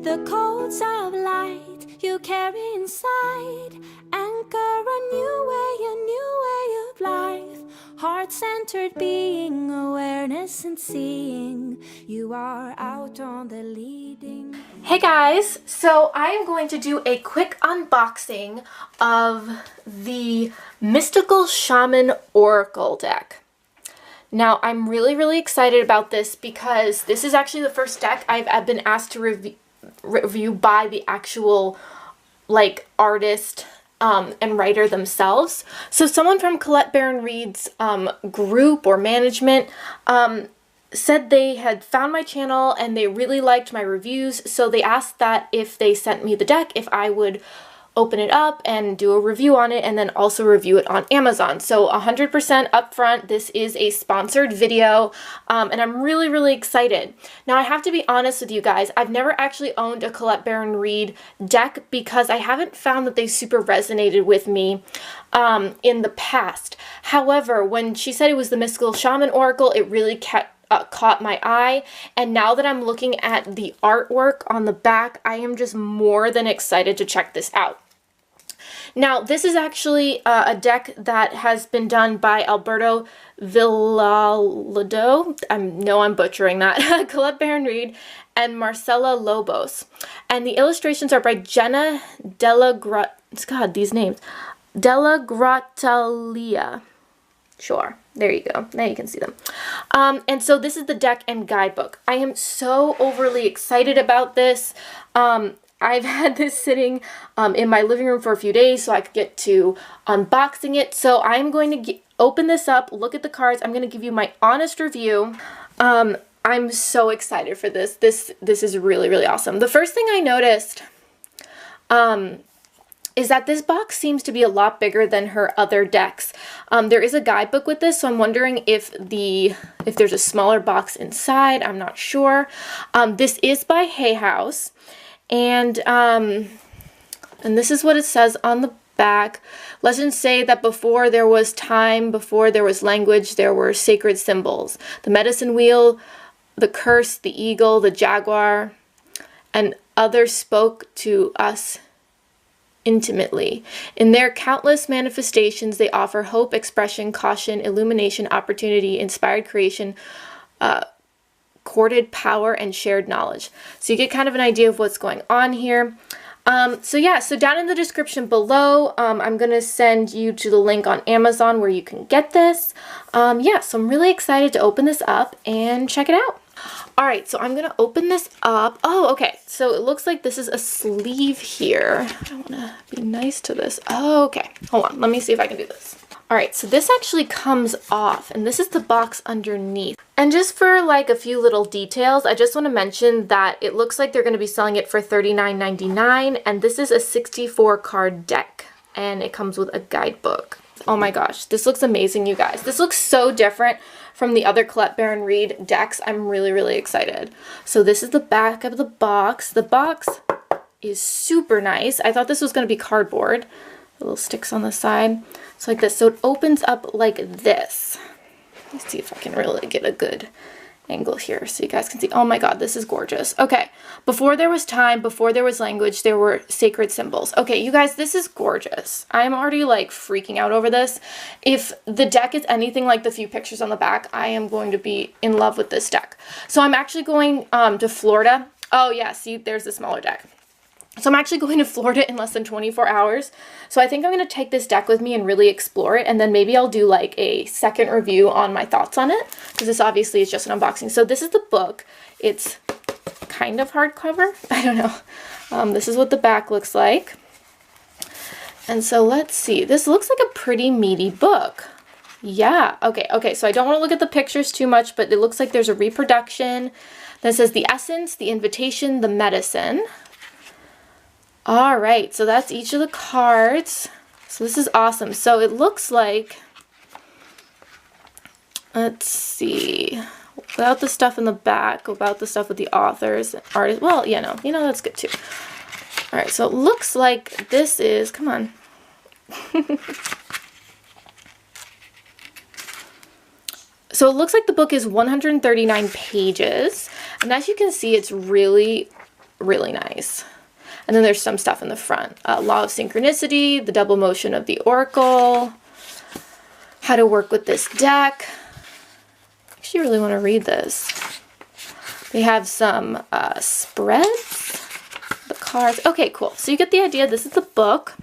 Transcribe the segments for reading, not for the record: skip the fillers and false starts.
The codes of light you carry inside anchor a new way of life. Heart-centered being, awareness and seeing. You are out on the leading. Hey guys, so I am going to do a quick unboxing of the Mystical Shaman Oracle deck. Now, I'm really excited about this because this is actually the first deck I've been asked to review by the actual artist and writer themselves. So someone from Colette Baron Reid's group or management said they had found my channel and they really liked my reviews, so they asked that if they sent me the deck, if I would open it up and do a review on it and then also review it on Amazon. So 100% upfront, this is a sponsored video, and I'm really excited. Now I have to be honest with you guys, I've never actually owned a Colette Baron Reid deck because I haven't found that they super resonated with me in the past. However, when she said it was the Mystical Shaman Oracle, it really caught my eye, and now that I'm looking at the artwork on the back, I am just more than excited to check this out. Now, this is actually a deck that has been done by Alberto Villalado. I know I'm butchering that. Colette Baron Reid and Marcela Lobos, and the illustrations are by Jenna Della Gratalia. Sure, there you go. Now you can see them. And so this is the deck and guidebook. I am so overly excited about this. I've had this sitting in my living room for a few days so I could get to unboxing it. So I'm going to open this up, look at the cards. I'm going to give you my honest review. I'm so excited for this. This is really awesome. The first thing I noticed is that this box seems to be a lot bigger than her other decks. There is a guidebook with this, so I'm wondering if there's a smaller box inside. I'm not sure. This is by Hay House, and this is what it says on the back. Legends say that before there was time, before there was language, there were sacred symbols. The medicine wheel, the curse, the eagle, the jaguar, and others spoke to us intimately. In their countless manifestations, they offer hope, expression, caution, illumination, opportunity, inspired creation, courted power, and shared knowledge. So you get kind of an idea of what's going on here. So down in the description below, I'm going to send you to the link on Amazon where you can get this. So I'm really excited to open this up and check it out. Alright, so I'm going to open this up. Oh, okay. So it looks like this is a sleeve here. I want to be nice to this. Oh, okay. Hold on. Let me see if I can do this. Alright, so this actually comes off, and this is the box underneath. And just for a few little details, I just want to mention that it looks like they're going to be selling it for $39.99, and this is a 64 card deck, and it comes with a guidebook. Oh my gosh, this looks amazing, you guys. This looks so different from the other Colette Baron Reid decks. I'm really excited. So this is the back of the box. The box is super nice. I thought this was going to be cardboard. The little sticks on the side. So like this. So it opens up like this. Let's see if I can really get a good angle here so you guys can see. Oh my god, this is gorgeous. Okay, before there was time, before there was language, there were sacred symbols. Okay, you guys, this is gorgeous. I'm already freaking out over this. If the deck is anything like the few pictures on the back, I am going to be in love with this deck. So I'm actually going to Florida. Oh yeah, see, there's the smaller deck. So I'm actually going to Florida in less than 24 hours. So I think I'm going to take this deck with me and really explore it. And then maybe I'll do a second review on my thoughts on it. Because this obviously is just an unboxing. So this is the book. It's kind of hardcover. I don't know. This is what the back looks like. And so let's see. This looks like a pretty meaty book. Yeah. Okay. So I don't want to look at the pictures too much, but it looks like there's a reproduction. That says the essence, the invitation, the medicine. All right, so that's each of the cards. So this is awesome. So it looks like, let's see, without the stuff in the back, about the stuff with the authors, artists. Well, that's good too. All right, so it looks like this is, come on. So it looks like the book is 139 pages. And as you can see, it's really really nice. And then there's some stuff in the front. Law of synchronicity, the double motion of the oracle, how to work with this deck. I actually really want to read this. They have some spreads, the cards. Okay, cool. So you get the idea. This is the book.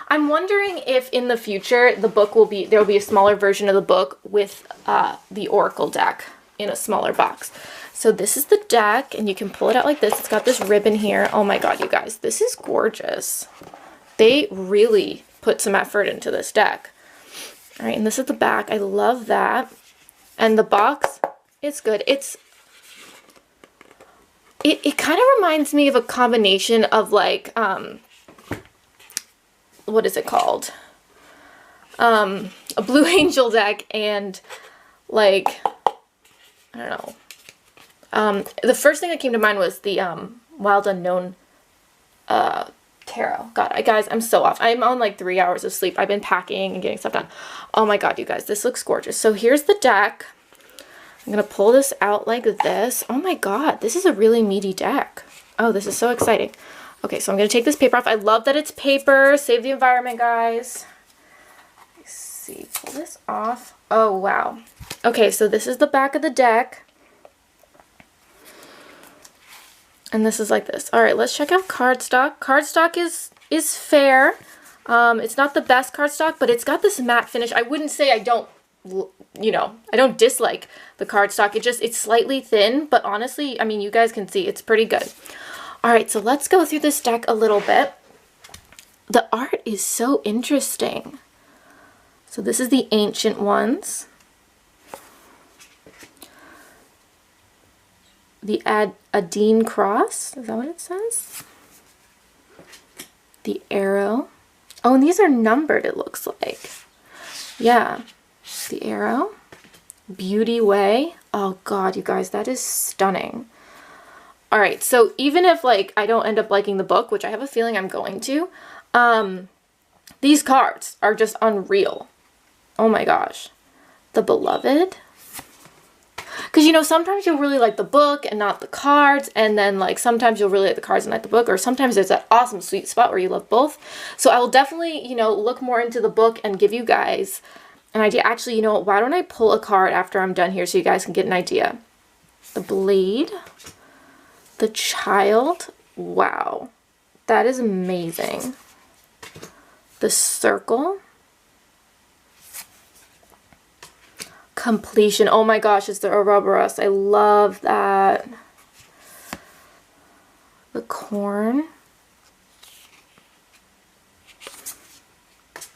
I'm wondering if in the future the book will be, there will be a smaller version of the book with the oracle deck in a smaller box. So this is the deck, and you can pull it out like this. It's got this ribbon here. Oh my god, you guys, this is gorgeous. They really put some effort into this deck. All right, and this is the back. I love that. And the box, it's good. It kind of reminds me of a combination of like, what is it called? A Blue Angel deck and like, I don't know. The first thing that came to mind was the Wild Unknown tarot. God, guys, I'm so off. I'm on like 3 hours of sleep. I've been packing and getting stuff done. Oh my god, you guys, this looks gorgeous. So here's the deck. I'm going to pull this out like this. Oh my god, this is a really meaty deck. Oh, this is so exciting. Okay, so I'm going to take this paper off. I love that it's paper. Save the environment, guys. Let's see. Pull this off. Oh, wow. Okay, so this is the back of the deck. And this is like this. All right, let's check out cardstock. Cardstock is fair. It's not the best cardstock, but it's got this matte finish. I wouldn't say I don't, you know, I don't dislike the cardstock. It's slightly thin, but honestly, I mean, you guys can see it's pretty good. All right, so let's go through this deck a little bit. The art is so interesting. So this is the ancient ones. The Adine cross, is that what it says? The arrow. Oh, and these are numbered, it looks like. Yeah, the arrow. Beauty way. Oh god, you guys, that is stunning. All right, so even if like I don't end up liking the book, which I have a feeling I'm going to, these cards are just unreal. Oh my gosh. The Beloved. Because, you know, sometimes you'll really like the book and not the cards, and then like sometimes you'll really like the cards and not the book, or sometimes there's that awesome sweet spot where you love both. So I will definitely, you know, look more into the book and give you guys an idea. Actually, you know what, why don't I pull a card after I'm done here so you guys can get an idea. The Blade. The Child. Wow. That is amazing. The Circle. Completion. Oh my gosh, it's the Ouroboros. I love that. The Corn.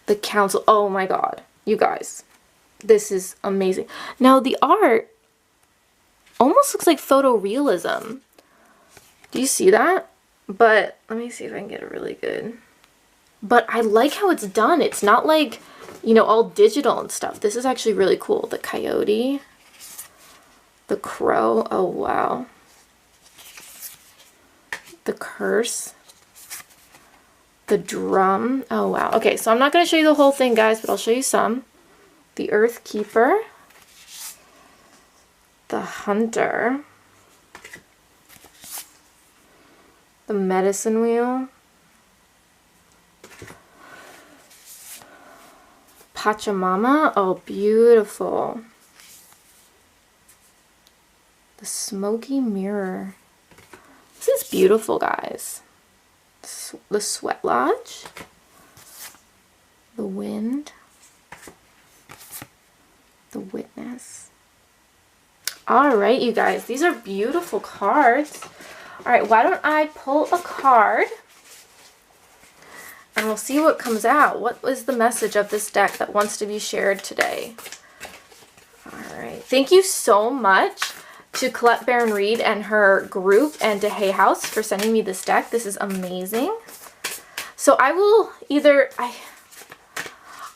The Council. Oh my god. You guys. This is amazing. Now the art almost looks like photorealism. Do you see that? But let me see if I can get it really good. But I like how it's done. It's not like, you know, all digital and stuff. This is actually really cool. The Coyote. The Crow. Oh, wow. The Curse. The Drum. Oh, wow. Okay, so I'm not going to show you the whole thing, guys, but I'll show you some. The Earth Keeper. The Hunter. The Medicine Wheel. Pachamama. Oh, beautiful. The Smoky Mirror. This is beautiful, guys. The Sweat Lodge. The Wind. The Witness. All right, you guys. These are beautiful cards. All right, why don't I pull a card and we'll see what comes out. What was the message of this deck that wants to be shared today? All right. Thank you so much to Colette Baron Reed and her group and to Hay House for sending me this deck. This is amazing. So I will either...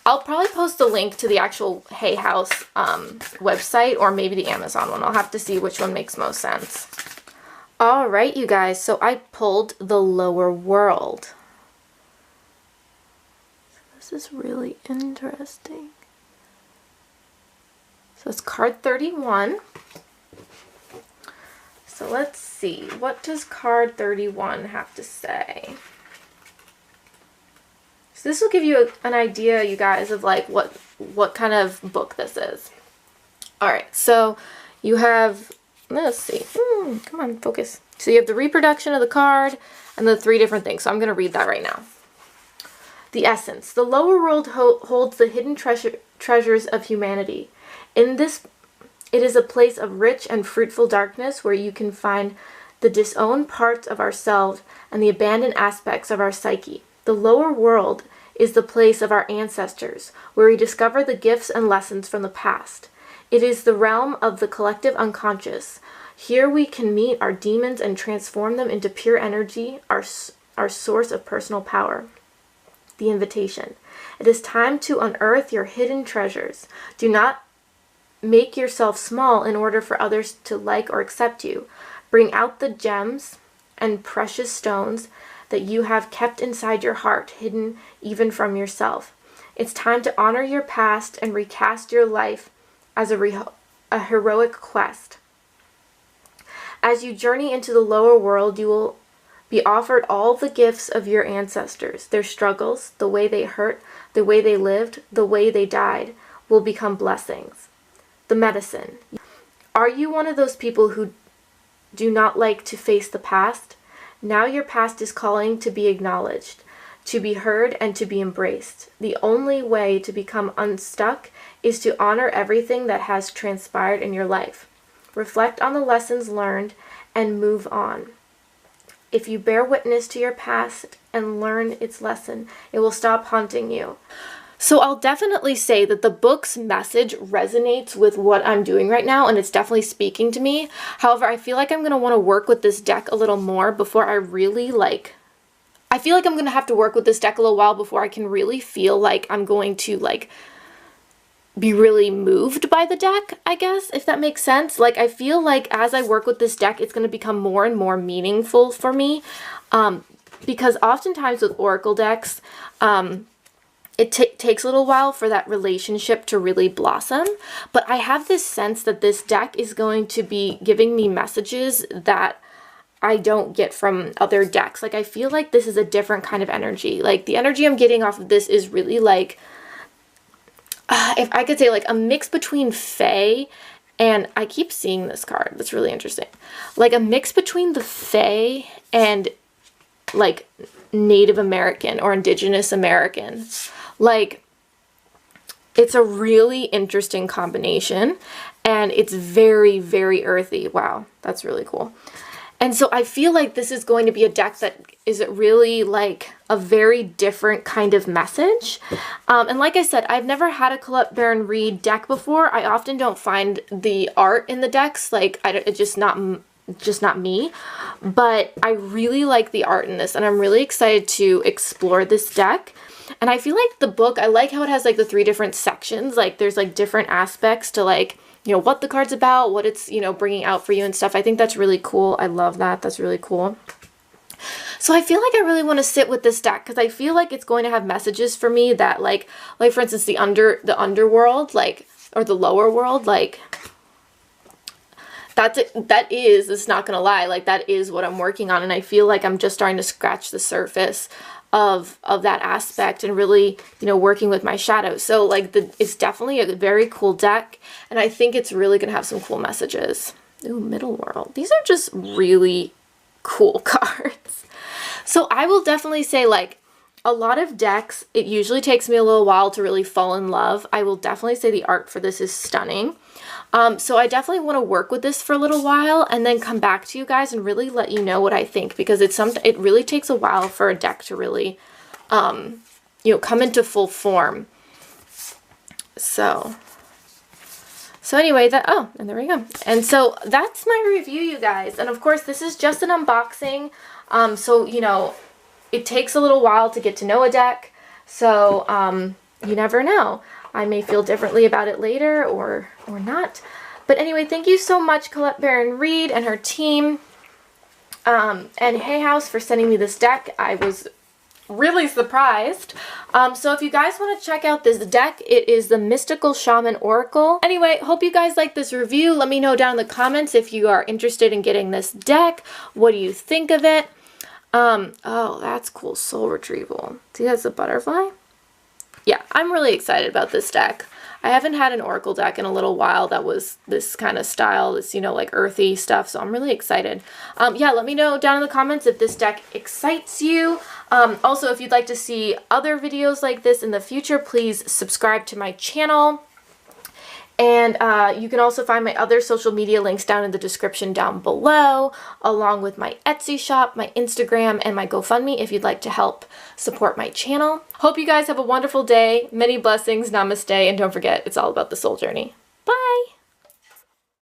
I'll probably post the link to the actual Hay House website or maybe the Amazon one. I'll have to see which one makes most sense. All right, you guys. So I pulled the Lower World. This is really interesting. So it's card 31. So let's see. What does card 31 have to say? So this will give you an idea, you guys, of like what kind of book this is. All right, so you have, let's see. Come on, focus. So you have the reproduction of the card and the 3 different things. So I'm going to read that right now. The essence. The lower world holds the hidden treasures of humanity. In this, it is a place of rich and fruitful darkness where you can find the disowned parts of ourselves and the abandoned aspects of our psyche. The lower world is the place of our ancestors, where we discover the gifts and lessons from the past. It is the realm of the collective unconscious. Here we can meet our demons and transform them into pure energy, our source of personal power. The invitation. It is time to unearth your hidden treasures. Do not make yourself small in order for others to like or accept you. Bring out the gems and precious stones that you have kept inside your heart, hidden even from yourself. It's time to honor your past and recast your life as a heroic quest. As you journey into the lower world, you will be offered all the gifts of your ancestors. Their struggles, the way they hurt, the way they lived, the way they died, will become blessings. The medicine. Are you one of those people who do not like to face the past? Now your past is calling to be acknowledged, to be heard, and to be embraced. The only way to become unstuck is to honor everything that has transpired in your life. Reflect on the lessons learned and move on. If you bear witness to your past and learn its lesson, it will stop haunting you. So I'll definitely say that the book's message resonates with what I'm doing right now, and it's definitely speaking to me. However, I feel like I'm going to want to work with this deck a little more before I really I feel like I'm going to have to work with this deck a little while before I can really feel like I'm going to be really moved by the deck, I guess, if that makes sense. I feel like as I work with this deck, it's going to become more and more meaningful for me, because oftentimes with oracle decks, it takes a little while for that relationship to really blossom, but I have this sense that this deck is going to be giving me messages that I don't get from other decks. I feel like this is a different kind of energy. The energy I'm getting off of this is really if I could say a mix between Fae and, I keep seeing this card, that's really interesting, a mix between the Fae and Native American or Indigenous American. It's a really interesting combination, and it's very, very earthy. Wow, that's really cool. And so I feel like this is going to be a deck that is really a very different kind of message. And like I said, I've never had a Colette Baron Reid deck before. I often don't find the art in the decks, it's just not me. But I really like the art in this, and I'm really excited to explore this deck. And I feel like the book, I like how it has the 3 different sections. There's different aspects to what the card's about, what it's, bringing out for you and stuff. I think that's really cool. I love that. That's really cool. So I feel like I really want to sit with this deck because I feel like it's going to have messages for me that for instance, the underworld, or the lower world, it's not going to lie, that is what I'm working on. And I feel like I'm just starting to scratch the surface of that aspect and really, working with my shadows. So it's definitely a very cool deck, and I think it's really gonna have some cool messages. Ooh, Middle World. These are just really cool cards. So I will definitely say a lot of decks, it usually takes me a little while to really fall in love. I will definitely say the art for this is stunning. So I definitely want to work with this for a little while and then come back to you guys and really let you know what I think, because it really takes a while for a deck to really, come into full form. So anyway, and there we go. And so that's my review, you guys. And of course, this is just an unboxing. So, it takes a little while to get to know a deck. So, you never know. I may feel differently about it later or not. But anyway, thank you so much, Colette Baron Reid and her team, and Hay House for sending me this deck. I was really surprised. So if you guys want to check out this deck, it is the Mystical Shaman Oracle. Anyway, hope you guys like this review. Let me know down in the comments if you are interested in getting this deck. What do you think of it? Oh, that's cool. Soul Retrieval. See, that's a butterfly? Yeah, I'm really excited about this deck. I haven't had an Oracle deck in a little while that was this kind of style, this, you know, like earthy stuff, so I'm really excited. Yeah, let me know down in the comments if this deck excites you. Also, if you'd like to see other videos like this in the future, please subscribe to my channel. And you can also find my other social media links down in the description down below, along with my Etsy shop, my Instagram, and my GoFundMe if you'd like to help support my channel. Hope you guys have a wonderful day. Many blessings. Namaste. And don't forget, it's all about the soul journey.